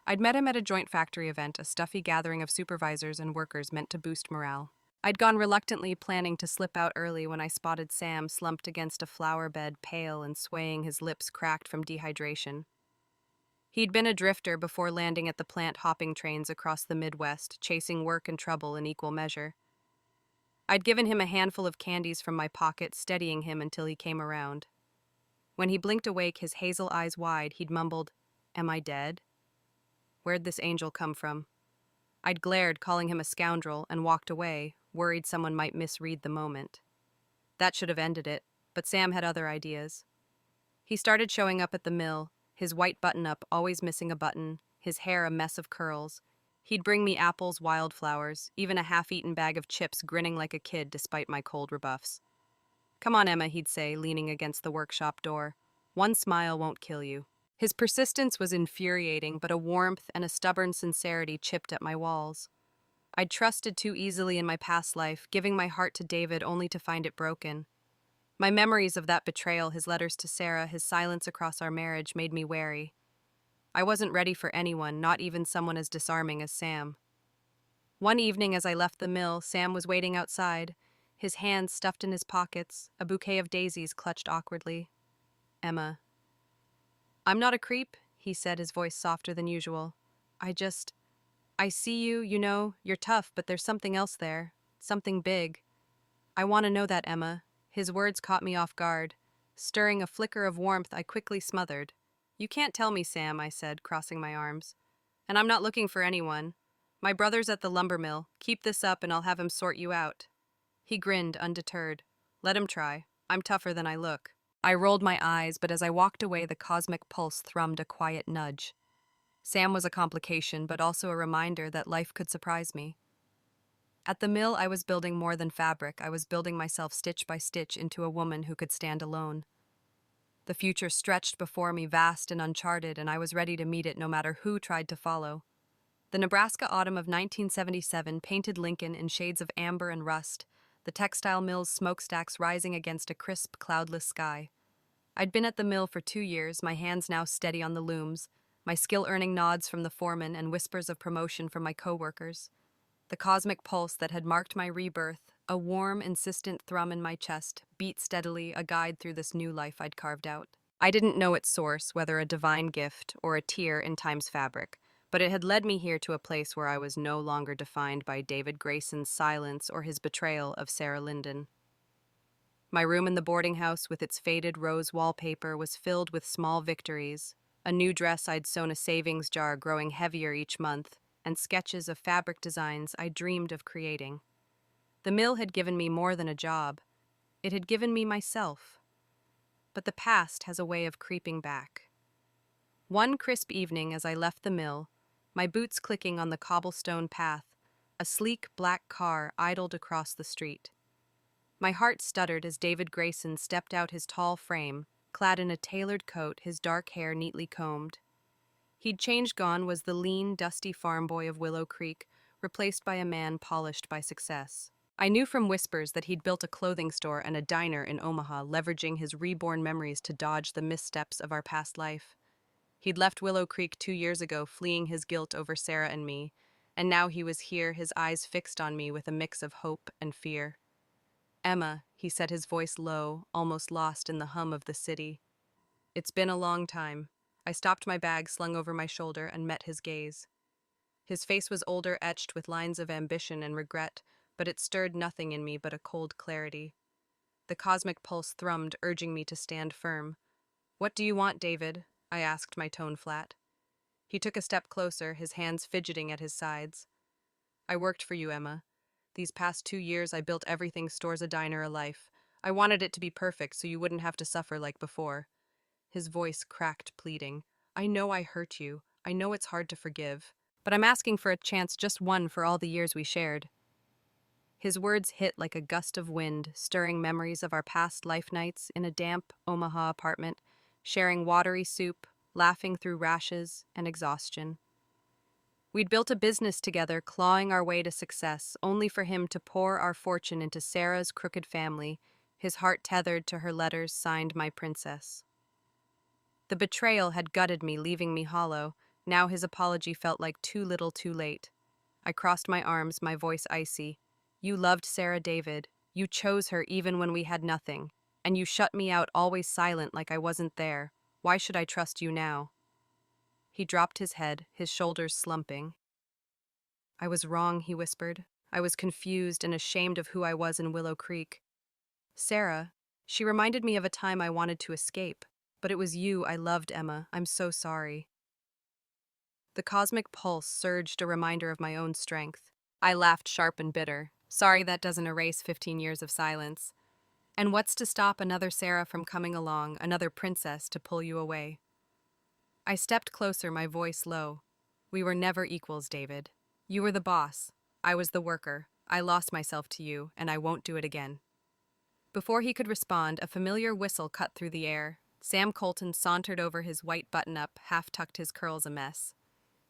I'd met him at a joint factory event, a stuffy gathering of supervisors and workers meant to boost morale. I'd gone reluctantly, planning to slip out early, when I spotted Sam slumped against a flower bed, pale and swaying, his lips cracked from dehydration. He'd been a drifter before landing at the plant, hopping trains across the Midwest, chasing work and trouble in equal measure. I'd given him a handful of candies from my pocket, steadying him until he came around. When he blinked awake, his hazel eyes wide, he'd mumbled, "Am I dead? Where'd this angel come from?" I'd glared, calling him a scoundrel, and walked away, worried someone might misread the moment. That should have ended it, but Sam had other ideas. He started showing up at the mill, his white button-up always missing a button, his hair a mess of curls. He'd bring me apples, wildflowers, even a half-eaten bag of chips, grinning like a kid despite my cold rebuffs. "Come on, Emma," he'd say, leaning against the workshop door. "One smile won't kill you." His persistence was infuriating, but a warmth and a stubborn sincerity chipped at my walls. I'd trusted too easily in my past life, giving my heart to David only to find it broken. My memories of that betrayal, his letters to Sarah, his silence across our marriage, made me wary. I wasn't ready for anyone, not even someone as disarming as Sam. One evening as I left the mill, Sam was waiting outside, his hands stuffed in his pockets, a bouquet of daisies clutched awkwardly. "Emma." "I'm not a creep," he said, his voice softer than usual. I see you, you're tough, but there's something else there. Something big. I want to know that, Emma." His words caught me off guard. Stirring a flicker of warmth I quickly smothered. "You can't tell me, Sam," I said, crossing my arms. "And I'm not looking for anyone. My brother's at the lumber mill. Keep this up and I'll have him sort you out." He grinned, undeterred. "Let him try. I'm tougher than I look." I rolled my eyes, but as I walked away, the cosmic pulse thrummed a quiet nudge. Sam was a complication, but also a reminder that life could surprise me. At the mill, I was building more than fabric. I was building myself stitch by stitch into a woman who could stand alone. The future stretched before me, vast and uncharted, and I was ready to meet it no matter who tried to follow. The Nebraska autumn of 1977 painted Lincoln in shades of amber and rust, the textile mill's smokestacks rising against a crisp, cloudless sky. I'd been at the mill for 2 years, my hands now steady on the looms, my skill earning nods from the foreman and whispers of promotion from my coworkers. The cosmic pulse that had marked my rebirth, a warm, insistent thrum in my chest, beat steadily, a guide through this new life I'd carved out. I didn't know its source, whether a divine gift or a tear in time's fabric, but it had led me here to a place where I was no longer defined by David Grayson's silence or his betrayal of Sarah Linden. My room in the boarding house with its faded rose wallpaper was filled with small victories, a new dress I'd sewn a savings jar growing heavier each month, and sketches of fabric designs I dreamed of creating. The mill had given me more than a job. It had given me myself. But the past has a way of creeping back. One crisp evening as I left the mill, my boots clicking on the cobblestone path, a sleek black car idled across the street. My heart stuttered as David Grayson stepped out, his tall frame, clad in a tailored coat, his dark hair neatly combed. He'd changed. Gone was the lean, dusty farm boy of Willow Creek, replaced by a man polished by success. I knew from whispers that he'd built a clothing store and a diner in Omaha, leveraging his reborn memories to dodge the missteps of our past life. He'd left Willow Creek 2 years ago, fleeing his guilt over Sarah and me, and now he was here, his eyes fixed on me with a mix of hope and fear. "Emma," he said, his voice low, almost lost in the hum of the city. "It's been a long time." I stopped my bag slung over my shoulder and met his gaze. His face was older, etched with lines of ambition and regret, but it stirred nothing in me but a cold clarity. The cosmic pulse thrummed, urging me to stand firm. "What do you want, David?" I asked, my tone flat. He took a step closer, his hands fidgeting at his sides. "I worked for you, Emma. These past 2 years I built everything stores a diner a life. I wanted it to be perfect so you wouldn't have to suffer like before." His voice cracked, pleading. "I know I hurt you. I know it's hard to forgive. But I'm asking for a chance, just one, for all the years we shared." His words hit like a gust of wind, stirring memories of our past life nights in a damp Omaha apartment, sharing watery soup, laughing through rashes and exhaustion. We'd built a business together, clawing our way to success, only for him to pour our fortune into Sarah's crooked family, his heart tethered to her letters signed "My Princess." The betrayal had gutted me, leaving me hollow. Now his apology felt like too little too late. I crossed my arms, my voice icy. "You loved Sarah, David. You chose her even when we had nothing. And you shut me out, always silent, like I wasn't there. Why should I trust you now?" He dropped his head, his shoulders slumping. "I was wrong," he whispered. "I was confused and ashamed of who I was in Willow Creek. Sarah, she reminded me of a time I wanted to escape. But it was you I loved, Emma. I'm so sorry." The cosmic pulse surged, a reminder of my own strength. I laughed, sharp and bitter. "Sorry, that doesn't erase 15 years of silence. And what's to stop another Sarah from coming along, another princess to pull you away?" I stepped closer, my voice low. "We were never equals, David. You were the boss. I was the worker. I lost myself to you, and I won't do it again." Before he could respond, a familiar whistle cut through the air. Sam Colton sauntered over, his white button-up, half-tucked, his curls a mess.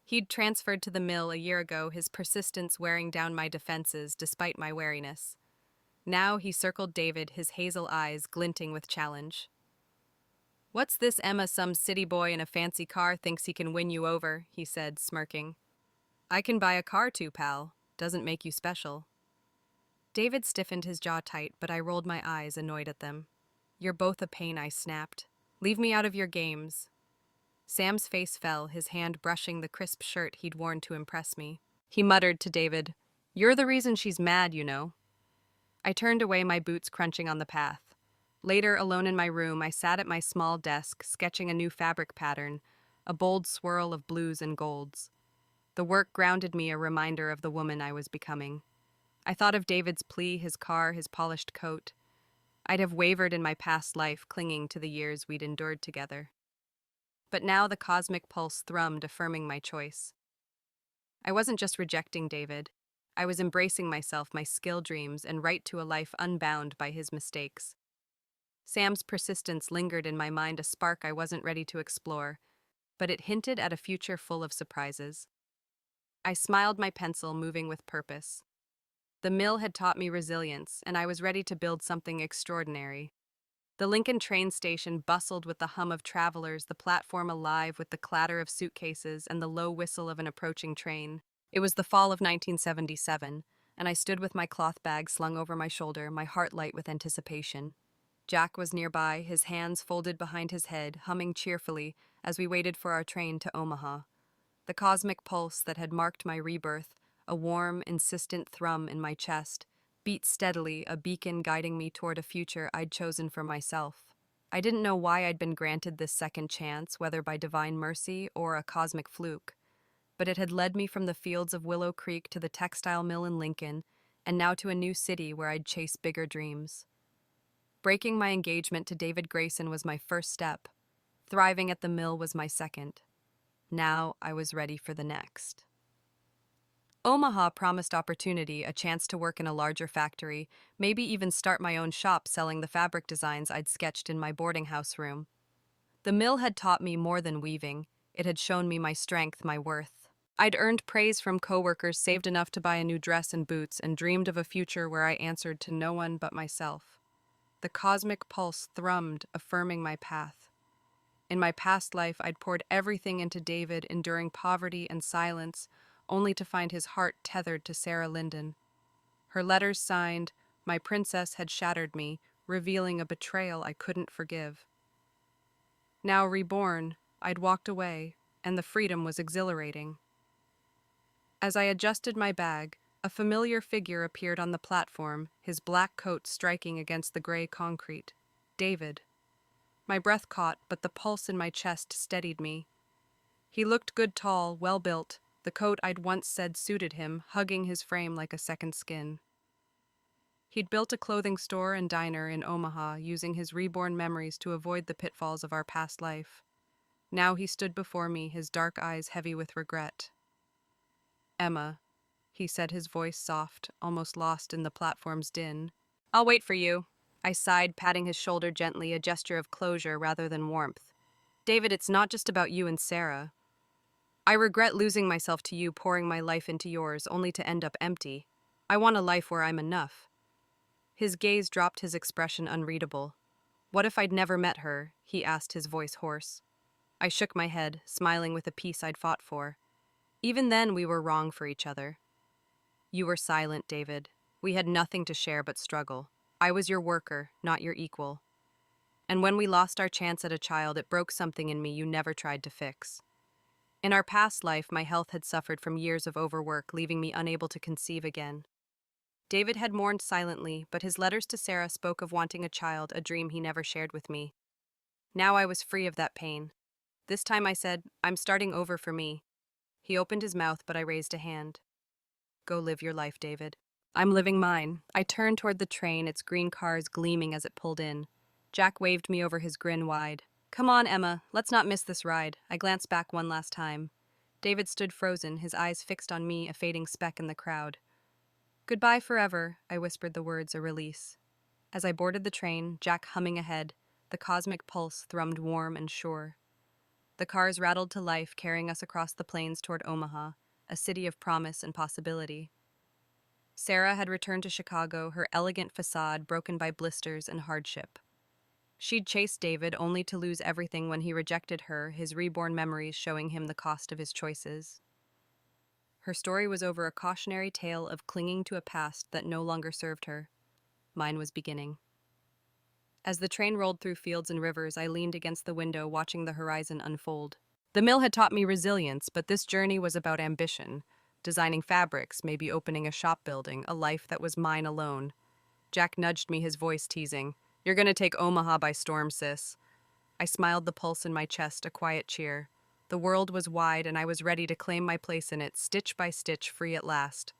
He'd transferred to the mill a year ago, his persistence wearing down my defenses despite my wariness. Now he circled David, his hazel eyes glinting with challenge. "What's this, Emma? Some city boy in a fancy car thinks he can win you over," he said, smirking. "I can buy a car too, pal. Doesn't make you special." David stiffened, his jaw tight, but I rolled my eyes, annoyed at them. "You're both a pain," I snapped. "Leave me out of your games." Sam's face fell, his hand brushing the crisp shirt he'd worn to impress me. He muttered to David, "You're the reason she's mad, you know." I turned away, my boots crunching on the path. Later, alone in my room, I sat at my small desk, sketching a new fabric pattern, a bold swirl of blues and golds. The work grounded me, a reminder of the woman I was becoming. I thought of David's plea, his car, his polished coat. I'd have wavered in my past life, clinging to the years we'd endured together. But now the cosmic pulse thrummed, affirming my choice. I wasn't just rejecting David. I was embracing myself, my skill dreams, and right to a life unbound by his mistakes. Sam's persistence lingered in my mind, a spark I wasn't ready to explore, but it hinted at a future full of surprises. I smiled, my pencil moving with purpose. The mill had taught me resilience, and I was ready to build something extraordinary. The Lincoln train station bustled with the hum of travelers, the platform alive with the clatter of suitcases and the low whistle of an approaching train. It was the fall of 1977, and I stood with my cloth bag slung over my shoulder, my heart light with anticipation. Jack was nearby, his hands folded behind his head, humming cheerfully as we waited for our train to Omaha. The cosmic pulse that had marked my rebirth, a warm, insistent thrum in my chest, beat steadily, a beacon guiding me toward a future I'd chosen for myself. I didn't know why I'd been granted this second chance, whether by divine mercy or a cosmic fluke, but it had led me from the fields of Willow Creek to the textile mill in Lincoln, and now to a new city where I'd chase bigger dreams. Breaking my engagement to David Grayson was my first step. Thriving at the mill was my second. Now I was ready for the next. Omaha promised opportunity, a chance to work in a larger factory, maybe even start my own shop selling the fabric designs I'd sketched in my boarding house room. The mill had taught me more than weaving. It had shown me my strength, my worth. I'd earned praise from coworkers, saved enough to buy a new dress and boots, and dreamed of a future where I answered to no one but myself. The cosmic pulse thrummed, affirming my path. In my past life, I'd poured everything into David, enduring poverty and silence, only to find his heart tethered to Sarah Linden. Her letters signed, "My princess," had shattered me, revealing a betrayal I couldn't forgive. Now reborn, I'd walked away, and the freedom was exhilarating. As I adjusted my bag, a familiar figure appeared on the platform, his black coat striking against the gray concrete. David. My breath caught, but the pulse in my chest steadied me. He looked good, tall, well-built, the coat I'd once said suited him, hugging his frame like a second skin. He'd built a clothing store and diner in Omaha, using his reborn memories to avoid the pitfalls of our past life. Now he stood before me, his dark eyes heavy with regret. "Emma," he said, his voice soft, almost lost in the platform's din. "I'll wait for you," I sighed, patting his shoulder gently, a gesture of closure rather than warmth. "David, it's not just about you and Sarah. I regret losing myself to you, pouring my life into yours, only to end up empty. I want a life where I'm enough." His gaze dropped, his expression unreadable. "What if I'd never met her?" he asked, his voice hoarse. I shook my head, smiling with the peace I'd fought for. "Even then, we were wrong for each other. You were silent, David. We had nothing to share but struggle. I was your worker, not your equal. And when we lost our chance at a child, it broke something in me you never tried to fix. In our past life, my health had suffered from years of overwork, leaving me unable to conceive again." David had mourned silently, but his letters to Sarah spoke of wanting a child, a dream he never shared with me. Now I was free of that pain. This time I said, "I'm starting over for me." He opened his mouth, but I raised a hand. "Go live your life, David." "I'm living mine." I turned toward the train, its green cars gleaming as it pulled in. Jack waved me over, his grin wide. "Come on, Emma, let's not miss this ride." I glanced back one last time. David stood frozen, his eyes fixed on me, a fading speck in the crowd. "Goodbye forever," I whispered the words, a release. As I boarded the train, Jack humming ahead, the cosmic pulse thrummed warm and sure. The cars rattled to life, carrying us across the plains toward Omaha, a city of promise and possibility. Sarah had returned to Chicago, her elegant facade broken by blisters and hardship. She'd chased David only to lose everything when he rejected her, his reborn memories showing him the cost of his choices. Her story was over, a cautionary tale of clinging to a past that no longer served her. Mine was beginning. As the train rolled through fields and rivers, I leaned against the window, watching the horizon unfold. The mill had taught me resilience, but this journey was about ambition. Designing fabrics, maybe opening a shop, building a life that was mine alone. Jack nudged me, his voice teasing. "You're gonna take Omaha by storm, sis." I smiled, the pulse in my chest, a quiet cheer. The world was wide, and I was ready to claim my place in it, stitch by stitch, free at last.